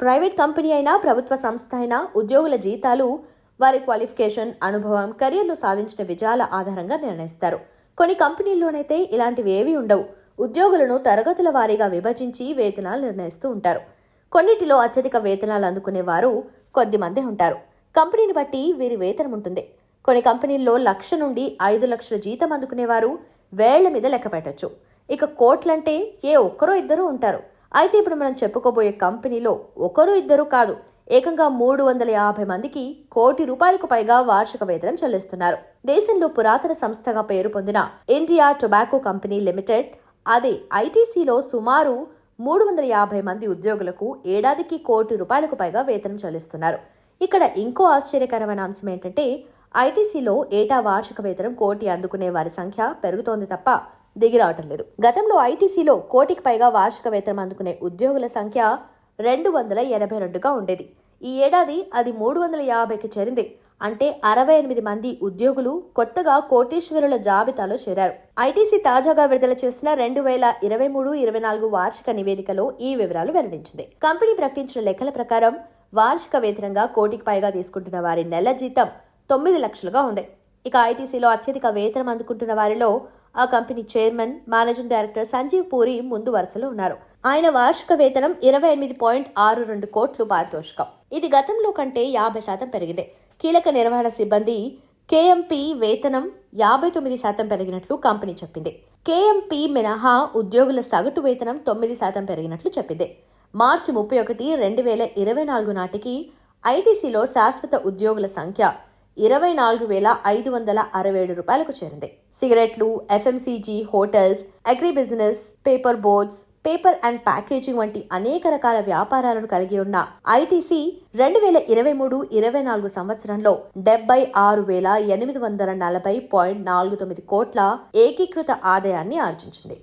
Private company అయినా ప్రభుత్వ సంస్థ అయినా ఉద్యోగుల జీతాలు వారి క్వాలిఫికేషన్, అనుభవం, కెరియర్లో సాధించిన విజయాల ఆధారంగా నిర్ణయిస్తారు. కొన్ని కంపెనీల్లోనైతే ఇలాంటివి ఏవీ ఉండవు. ఉద్యోగులను తరగతుల వారీగా విభజించి వేతనాలు నిర్ణయిస్తూ ఉంటారు. కొన్నిటిలో అత్యధిక వేతనాలు అందుకునే వారు కొద్ది మందే ఉంటారు. కంపెనీని బట్టి వీరి వేతనం ఉంటుంది. కొన్ని కంపెనీల్లో 1,00,000 నుండి 5,00,000 జీతం అందుకునేవారు వేళ్ల మీద లెక్క పెట్టచ్చు. ఇక కోట్లంటే ఏ ఒక్కరో ఇద్దరు ఉంటారు. అయితే ఇప్పుడు మనం చెప్పుకోబోయే కంపెనీలో ఒకరు ఇద్దరు కాదు, ఏకంగా 350 మందికి ₹1,00,00,000 పైగా వార్షిక వేతనం చెల్లిస్తున్నారు. దేశంలో పురాతన సంస్థగా పేరు పొందిన ఇండియా టొబాకో కంపెనీ లిమిటెడ్, అదే ఐటీసీలో సుమారు 350 మంది ఉద్యోగులకు ఏడాదికి ₹1,00,00,000 పైగా వేతనం చెల్లిస్తున్నారు. ఇక్కడ ఇంకో ఆశ్చర్యకరమైన అంశం ఏంటంటే ఐటీసీలో ఏటా వార్షిక వేతనం 1,00,00,000 అందుకునే వారి సంఖ్య పెరుగుతోంది తప్ప దిగిరావటం లేదు. గతంలో ఐటీసీలో 1,00,00,000 పైగా వార్షిక వేతనం అందుకునే ఉద్యోగుల సంఖ్య 282గా ఉండేది. ఈ ఏడాది అది 350కి చేరింది. అంటే 68 మంది ఉద్యోగులు కొత్తగా కోటీశ్వరుల జాబితాలో చేరారు. ఐటీసీ తాజాగా విడుదల చేసిన 2023-24 వార్షిక నివేదికలో ఈ వివరాలు వెల్లడించింది. కంపెనీ ప్రకటించిన లెక్కల ప్రకారం వార్షిక వేతనంగా 1,00,00,000 పైగా తీసుకుంటున్న వారి నెల జీతం 9 లక్షలుగా ఉంది. ఇక ఐటీసీలో అత్యధిక వేతనం అందుకుంటున్న వారిలో ఆ company chairman, managing director Sanjeev Puri ముందు వరుసలో ఉన్నారు. ఆయన వార్షిక వేతనం 28.62 కోట్లు పారితోషికం. ఇది గతంలో కంటే 50% పెరిగింది. కీలక నిర్వహణ సిబ్బంది కేఎంపీ వేతనం 59% పెరిగినట్లు కంపెనీ చెప్పింది. కేఎంపీ మినహా ఉద్యోగుల సగటు వేతనం 9% పెరిగినట్లు చెప్పింది. మార్చి 31, 2024 నాటికి ఐటీసీలో శాశ్వత ఉద్యోగుల సంఖ్య 24,567 చేరింది. సిగరెట్లు, FMCG, hotels, agri business, paper boards, paper and packaging వంటి అనేక రకాల వ్యాపారాలను కలిగి ఉన్న ఐటీసీ 2023-24 సంవత్సరంలో 76,840.49 కోట్ల ఏకీకృత ఆదాయాన్ని ఆర్జించింది.